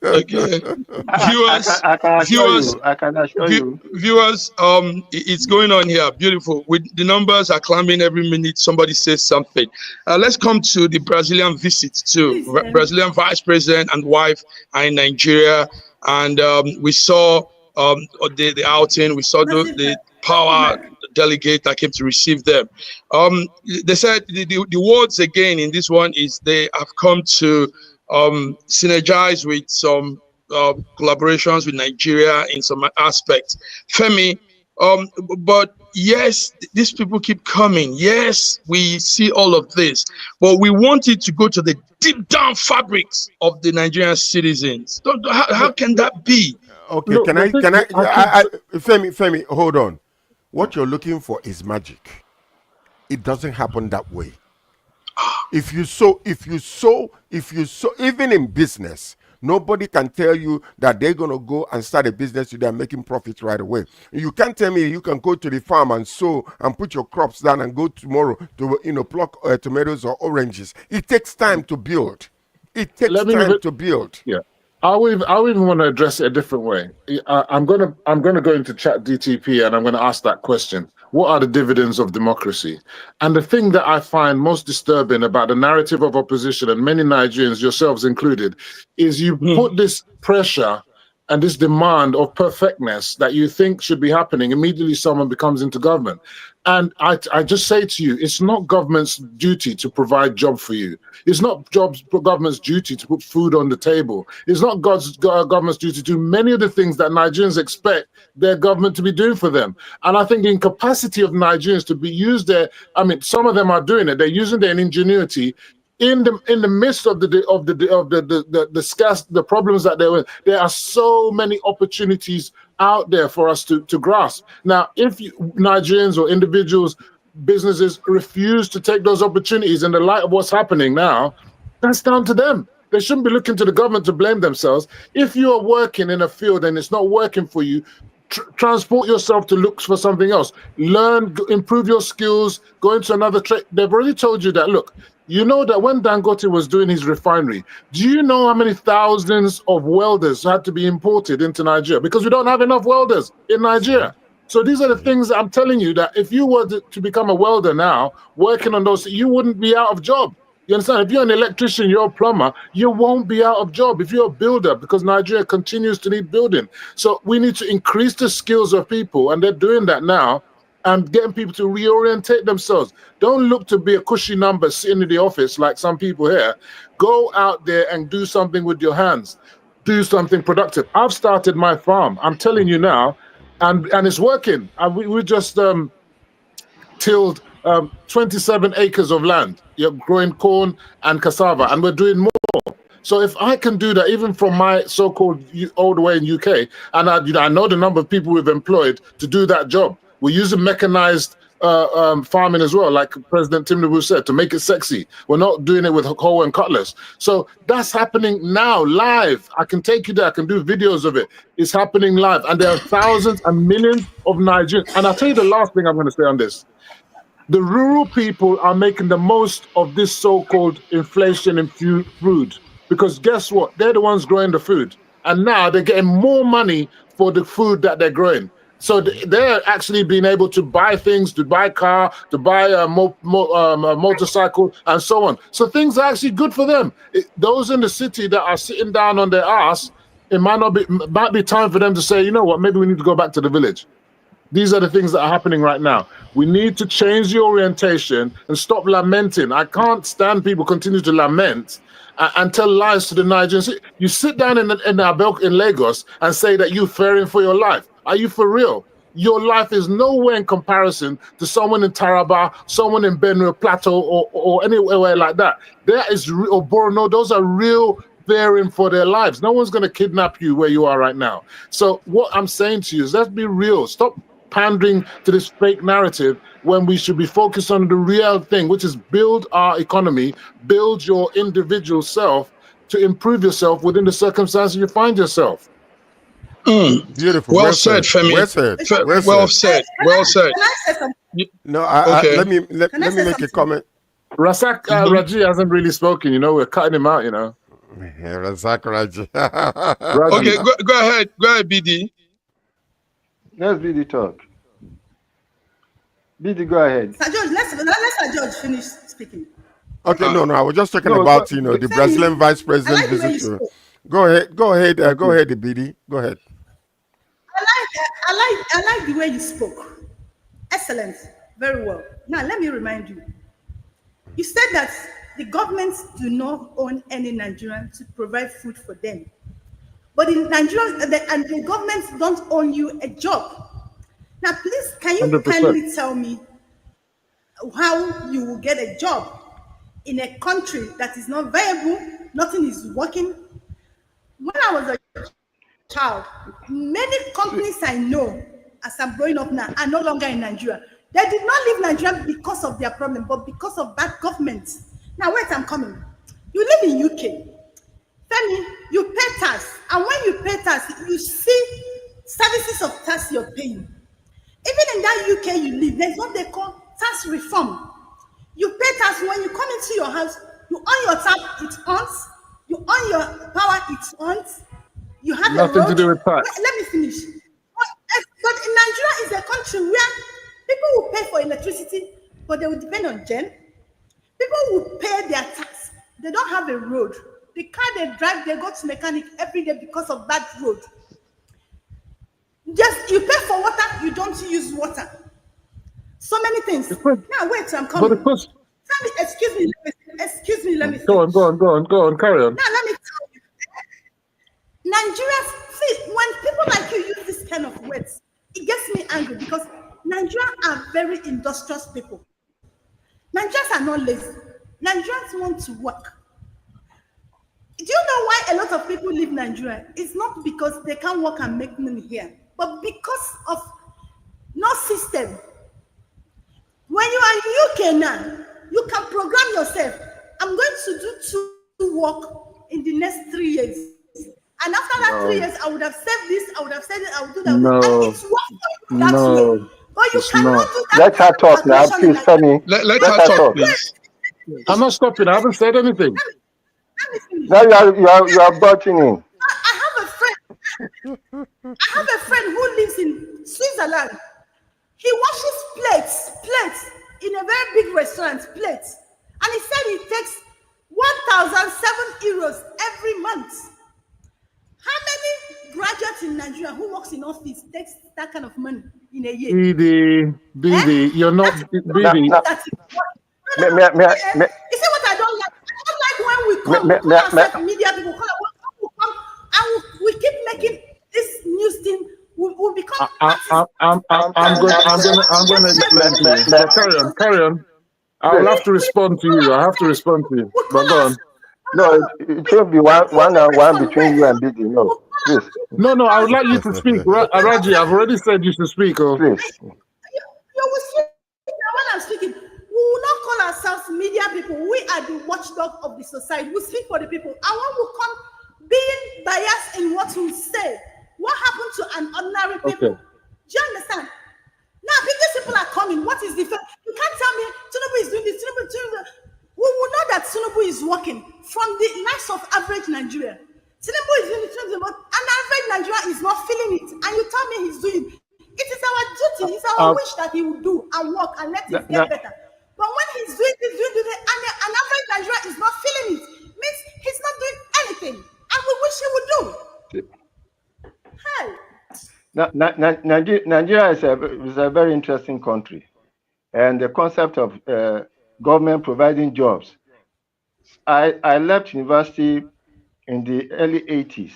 Okay, I can assure you. Viewers, it's going on here. Beautiful. With the numbers are climbing every minute. Somebody says something. Let's come to the Brazilian visit too. Brazilian vice president and wife are in Nigeria, and we saw the outing. We saw the power delegate that came to receive them. They said the words again in this one is they have come to synergize with some collaborations with Nigeria in some aspects. Femi, but yes, these people keep coming. Yes, we see all of this, but we want it to go to the deep down fabrics of the Nigerian citizens. How can that be? Okay, No, Femi, hold on. What you're looking for is magic. It doesn't happen that way. If you sow, even in business, nobody can tell you that they're going to go and start a business today and making profits right away. You can't tell me you can go to the farm and sow and put your crops down and go tomorrow to pluck tomatoes or oranges. It takes time to build. It takes time to build. Yeah. I would even want to address it a different way. I'm gonna go into ChatGTP and I'm gonna ask that question. What are the dividends of democracy? And the thing that I find most disturbing about the narrative of opposition, and many Nigerians, yourselves included, is you put this pressure and this demand of perfectness that you think should be happening immediately someone becomes into government. And I just say to you, it's not government's duty to provide job for you. It's not government's duty to put food on the table. It's not government's duty to do many of the things that Nigerians expect their government to be doing for them. And I think the incapacity of Nigerians to be used there, I mean, some of them are doing it. They're using their ingenuity in the midst of the scarce, the problems that they're in. There are so many opportunities out there for us to grasp. Now, if Nigerians or individuals, businesses refuse to take those opportunities in the light of what's happening now, that's down to them. They shouldn't be looking to the government to blame themselves. If you are working in a field and it's not working for you, transport yourself to look for something else. Learn, improve your skills, go into another trade. They've already told you that, look, you know that when Dangote was doing his refinery, do you know how many thousands of welders had to be imported into Nigeria? Because we don't have enough welders in Nigeria. So these are the things I'm telling you, that if you were to become a welder now, working on those, you wouldn't be out of job. You understand? If you're an electrician, you're a plumber, you won't be out of job. If you're a builder, because Nigeria continues to need building. So we need to increase the skills of people, and they're doing that now, and getting people to reorientate themselves. Don't look to be a cushy number sitting in the office like some people here. Go out there and do something with your hands. Do something productive. I've started my farm. I'm telling you now, and it's working. And we just tilled 27 acres of land. You're growing corn and cassava, and we're doing more. So if I can do that, even from my so-called old way in UK, and I know the number of people we've employed to do that job. We're using mechanized farming as well, like President Tinubu said, to make it sexy. We're not doing it with hoe and cutlass. So that's happening now, live. I can take you there. I can do videos of it. It's happening live. And there are thousands and millions of Nigerians. And I'll tell you the last thing I'm going to say on this. The rural people are making the most of this so-called inflation in food. Because guess what? They're the ones growing the food. And now they're getting more money for the food that they're growing. So they're actually being able to buy things, to buy car, to buy a motorcycle, and so on. So things are actually good for them. Those in the city that are sitting down on their ass, it might be time for them to say, you know what, maybe we need to go back to the village. These are the things that are happening right now. We need to change the orientation and stop lamenting. I can't stand people continue to lament and tell lies to the Nigerians. You sit down in Lagos and say that you're fearing for your life. Are you for real? your life is nowhere in comparison to someone in Taraba, someone in Benue Plateau, or anywhere like that. There is, or Borno, those are real fearing for their lives. No one's going to kidnap you where you are right now. So what I'm saying to you is, let's be real. Stop pandering to this fake narrative when we should be focused on the real thing, which is build our economy, build your individual self to improve yourself within the circumstances you find yourself. Beautiful. Well said, Femi. Well said. Well said. Well said. Can I say something? No, Okay. let me Can I say make a something? comment. Rasak Raji hasn't really spoken, you know, we're cutting him out, you know. Yeah, Razak Raji. Raji. Okay, go ahead. Go ahead, BD. Let's be the talk. BD, go ahead. Sir George, let Sir George finish speaking. Okay, no, I was just talking No, about, go- you know, the Femi, Brazilian vice I president like the way you visit to. spoke. Go ahead, BD. Go ahead. I like the way you spoke. Excellent. Very well. Now let me remind you. You said that the governments do not own any Nigerian to provide food for them. But in Nigeria, the governments don't own you a job. Now, please, can you 100%. kindly tell me how you will get a job in a country that is not viable, nothing is working? When I was a child, many companies I know, as I'm growing up now, are no longer in Nigeria. They did not leave Nigeria because of their problem, but because of bad government. Now, wait, I'm coming. You live in UK. Femi, you pay tax, and when you pay tax, you see services of tax you're paying. Even in that UK you live, there's what they call tax reform. You pay tax when you come into your house, you on your tap, it ons. You on your power, it ons. You have Nothing a road. to do with tax. Let me finish. But in Nigeria is a country where people will pay for electricity, but they will depend on gen. People will pay their tax. They don't have a road. The car they drive, they go to mechanic every day because of bad road. Just you pay for water, you don't use water. So many things. Now wait, I'm coming. Excuse me, let me Go on, carry on. Now let me tell you. Nigeria, see, when people like you use this kind of words, it gets me angry because Nigerians are very industrious people. Nigerians are not lazy. Nigerians want to work. Do you know why a lot of people leave Nigeria? It's not because they can't work and make money here, but because of no system. When you are in UK now, you can program yourself. I'm going to do two work in the next 3 years. And after that 3 years, I would have saved this, I would have said it, I would do that. No. And it's work for you that way. But you cannot do that. Let her talk now, please, Femi. Let her talk, please. I'm not stopping. I haven't said anything. Now you are butting in. I have a friend who lives in Switzerland. He washes plates in a very big restaurant, plates. And he said he takes 1,007 euros every month. How many graduates in Nigeria who works in office takes that kind of money in a year? BD, you're not BD. You see what I don't like? I don't like when we come, media people come and we keep making this news thing. We'll become. I'm going to explain to you. But carry on. I will have to respond to you. I have to respond to you. But go on. No, it should be one and one between you and BD. No, please. No, I would like you to speak. Raji, I've already said you should speak. Oh. Please. You will speak when I'm speaking. We will not call ourselves media people. We are the watchdog of the society. We speak for the people. And when we come being biased in what we say, what happened to an ordinary people? Okay. Do you understand? Now, if these people are coming, what is the fact? You can't tell me Tinubu is doing this. Tinubu. We will know that Tinubu is working from the lives of average Nigeria. Tinubu is doing it, but an average Nigerian is not feeling it. And you tell me he's doing it. It is our duty, it's our wish that he will do and work and let it get better. But when he's doing this, and an average Nigerian is not feeling it, means he's not doing anything. And we wish he would do. Hey. Nigeria is a very interesting country. And the concept of government providing jobs. I left university in the early 80s.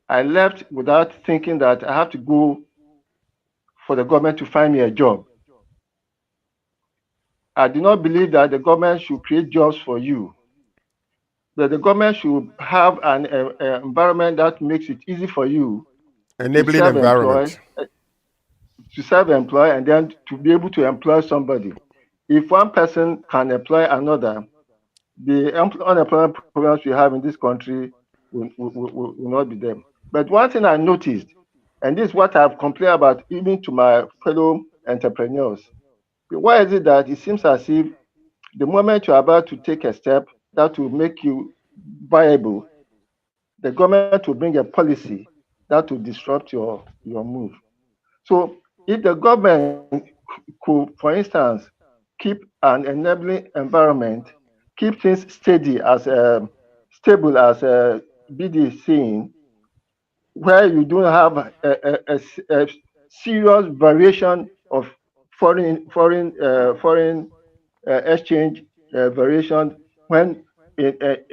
I left without thinking that I have to go for the government to find me a job. I do not believe that the government should create jobs for you. That the government should have an environment that makes it easy for you Enabling environment. to self-employ and then to be able to employ somebody. If one person can employ another, the unemployment programs we have in this country will not be there. But one thing I noticed, and this is what I've complained about even to my fellow entrepreneurs, why is it that it seems as if the moment you're about to take a step that will make you viable, the government will bring a policy that will disrupt your move. So if the government could, for instance, keep an enabling environment, keep things steady as stable as BD is saying, where you don't have a serious variation of foreign exchange variation. When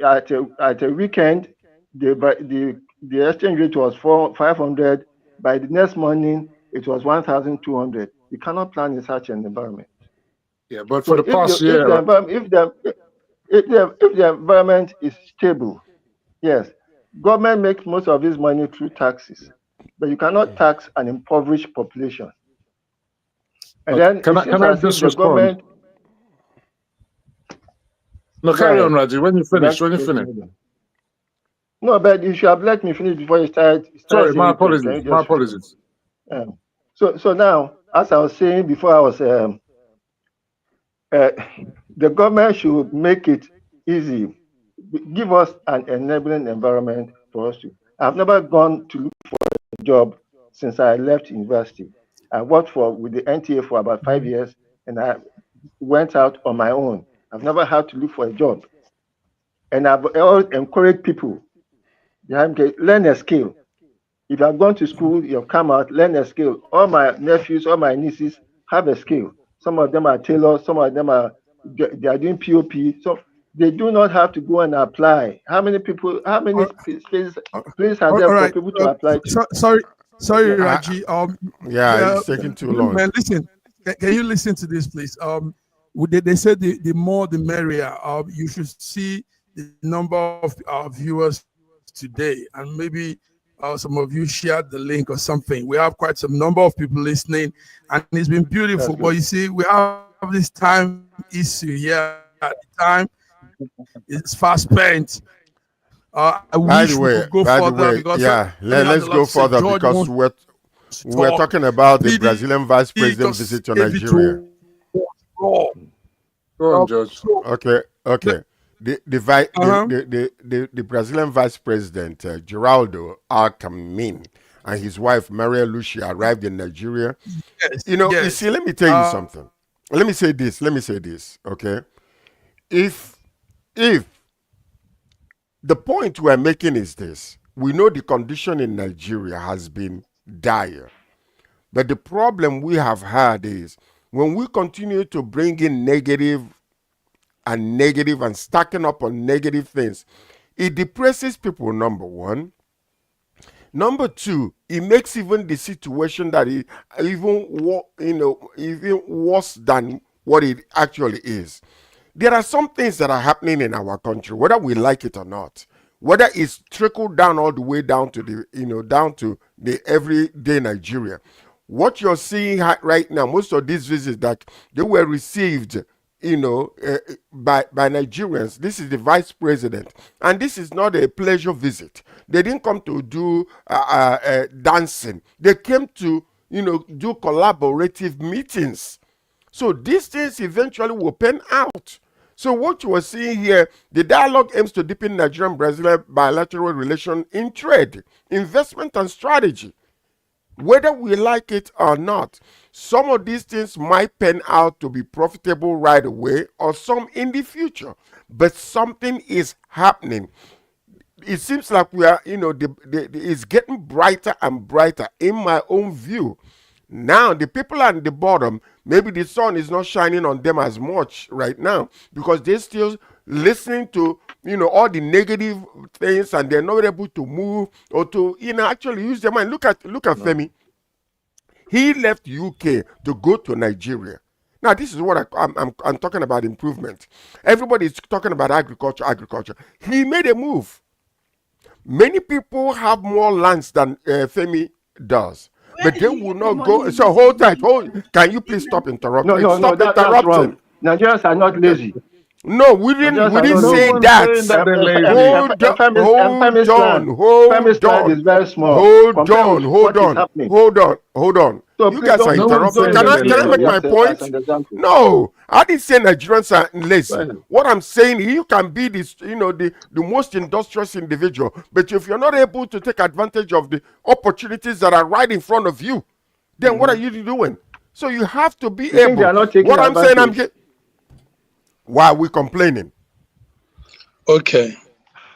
at a weekend the exchange rate was 500, by the next morning it was 1,200. You cannot plan in such an environment. Yeah, but for the past year, if the environment is stable, yes, government makes most of this money through taxes, but you cannot tax an impoverished population. And then can I just respond? No, carry on, Raji. When you finish. No, but you should have let me finish before you start. Sorry, my apologies. My apologies. So now, as I was saying before, I was the government should make it easy, give us an enabling environment for us to. I've never gone to look for a job since I left university. I worked with the NTA for about 5 years, and I went out on my own. I've never had to look for a job. And I've always encouraged people, learn a skill. If you have gone to school, you've come out, learn a skill. All my nephews, all my nieces have a skill. Some of them are tailors, some of them are doing POP. So they do not have to go and apply. How many places are there for people to apply to? Sorry, Raji. It's taking too long. Man, listen. Can you listen to this, please? They said the more the merrier. You should see the number of viewers today, and maybe some of you shared the link or something. We have quite some number of people listening, and it's been beautiful. But you see, we have this time issue here. At the time, it's fast spent. I wish we could go further because let's go further because we're talking about the Brazilian vice president visit to Nigeria. Go on, George. Okay. The Brazilian vice president Geraldo Alckmin and his wife Maria Lucia arrived in Nigeria. You see, let me tell you something. Let me say this. Okay, if the point we're making is this, we know the condition in Nigeria has been dire, but the problem we have had is when we continue to bring in negative and stacking up on negative things, it depresses people, number one. Number two, it makes even the situation that is even worse than what it actually is. There are some things that are happening in our country, whether we like it or not, whether it's trickled down all the way down to the everyday Nigeria. What you're seeing right now, most of these visits that they were received, by Nigerians. This is the vice president, and this is not a pleasure visit. They didn't come to do dancing. They came to, do collaborative meetings. So these things eventually will pan out. So what you are seeing here, the dialogue aims to deepen Nigerian-Brazilian bilateral relations in trade, investment, and strategy. Whether we like it or not, some of these things might pan out to be profitable right away or some in the future. But something is happening. It seems like we are, it's getting brighter and brighter in my own view. Now, the people at the bottom, maybe the sun is not shining on them as much right now because they're still listening to, all the negative things, and they're not able to move or to, actually use their mind. Look at Femi. He left UK to go to Nigeria. Now, this is what I'm talking about improvement. Everybody is talking about agriculture. He made a move. Many people have more lands than Femi does. But they will not go. So hold tight. Can you please stop interrupting? No, that's wrong. Nigerians are not lazy. No, we didn't say that. Hold on. Is very small. Hold on. So you guys are interrupting. Can I make my point? No, I didn't say Nigerians are lazy. What I'm saying, you can be this, the most industrious individual, but if you're not able to take advantage of the opportunities that are right in front of you, then what are you doing? So you have to be able. What I'm saying, why are we complaining? Okay.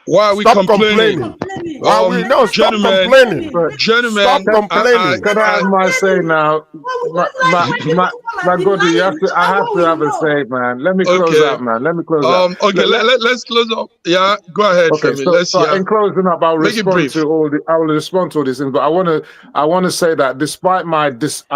Why are we complaining? Stop complaining. Gentlemen, stop complaining. Can I have my say now? My God, I have to have a say, man. Let me close out, man. Let me close out. Okay, let's close up. Yeah, go ahead, okay, Femi. So in closing up, I will respond to all these things. But I want to say that despite I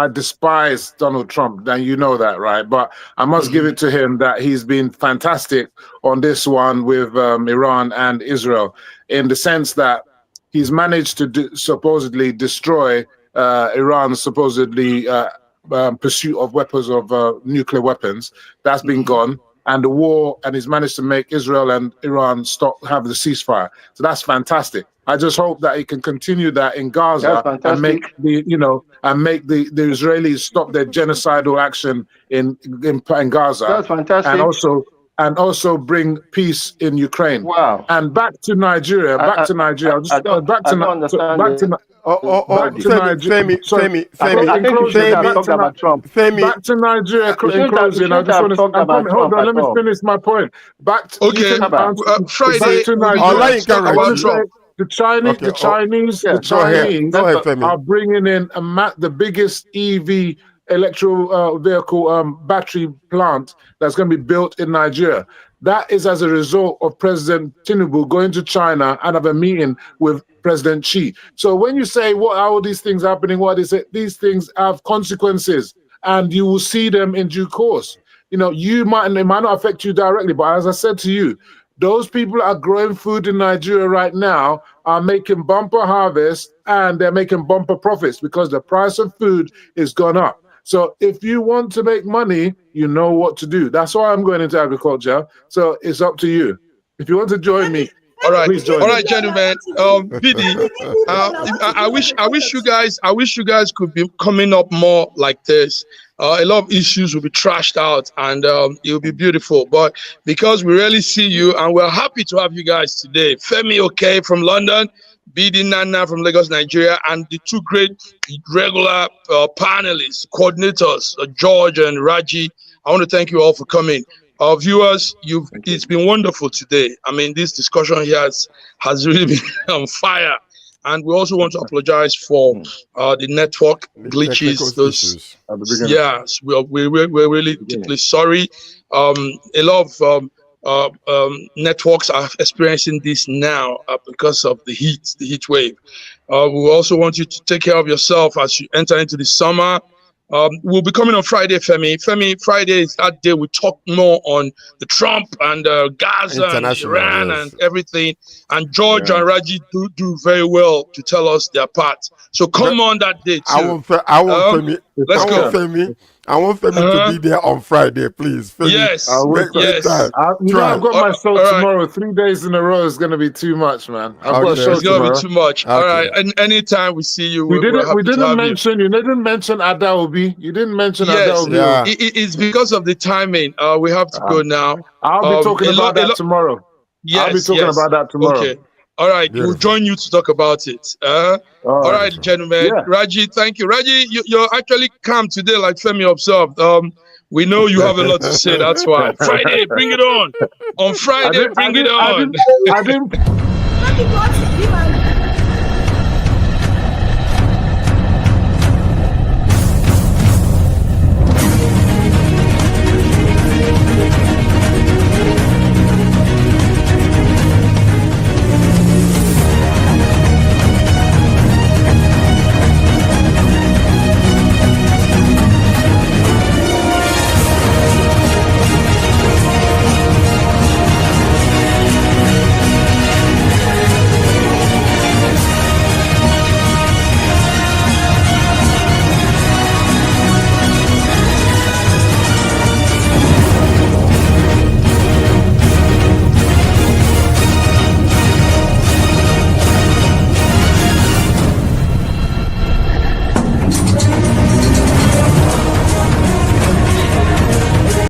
despise Donald Trump, and you know that, right? But I must give it to him that he's been fantastic on this one with Iran and Israel, in the sense that he's managed to supposedly destroy Iran's supposedly pursuit of weapons of nuclear weapons. That's been gone, and the war, and he's managed to make Israel and Iran have the ceasefire. So that's fantastic. I just hope that he can continue that in Gaza and make the Israelis stop their genocidal action in Gaza. That's fantastic. And also bring peace in Ukraine. Wow. And back to Nigeria. Back to Nigeria. Hold on, let me finish my point. Friday. The Chinese are bringing in the biggest EV electrical vehicle battery plant that's going to be built in Nigeria. That is as a result of President Tinubu going to China and have a meeting with President Xi. So when you say, what are all these things happening? These things have consequences, and you will see them in due course. It might not affect you directly, but as I said to you, those people are growing food in Nigeria right now are making bumper harvest, and they're making bumper profits because the price of food is gone up. So if you want to make money, you know what to do. That's why I'm going into agriculture. So it's up to you. If you want to join me, all right, please join me. Gentlemen. BD, I wish you guys could be coming up more like this. A lot of issues will be trashed out, and it will be beautiful. But because we really see you, and we're happy to have you guys today. Femi Okay from London, BD Nana from Lagos, Nigeria, and the two great regular panelists, coordinators, George and Raji. I want to thank you all for coming. Our viewers, it's been wonderful today. I mean, this discussion here has really been on fire. And we also want to apologize for the network glitches. Yes, we're really deeply sorry. A lot of networks are experiencing this now because of the heat wave. We also want you to take care of yourself as you enter into the summer. We'll be coming on Friday, Femi. Friday is that day we talk more on the Trump and Gaza and Iran and everything. And George and Raji do very well to tell us their part. So come on that day too. I want Femi to be there on Friday, please. Femi, yes. I've got my show tomorrow. 3 days in a row is going to be too much, man. I've got a show it's going to be too much. Okay. All right. And anytime we see you, you didn't mention Adaobi. You didn't mention Adaobi. Yeah. It's because of the timing. We have to go now. I'll be talking about that tomorrow. Yes, I'll be talking about that tomorrow. Okay. All right, we'll join you to talk about it. All right, gentlemen. Yeah. Raji, thank you. Raji, you're actually calm today, like Femi observed. We know you have a lot to say. That's why. Friday, bring it on. On Friday, bring it on. I didn't.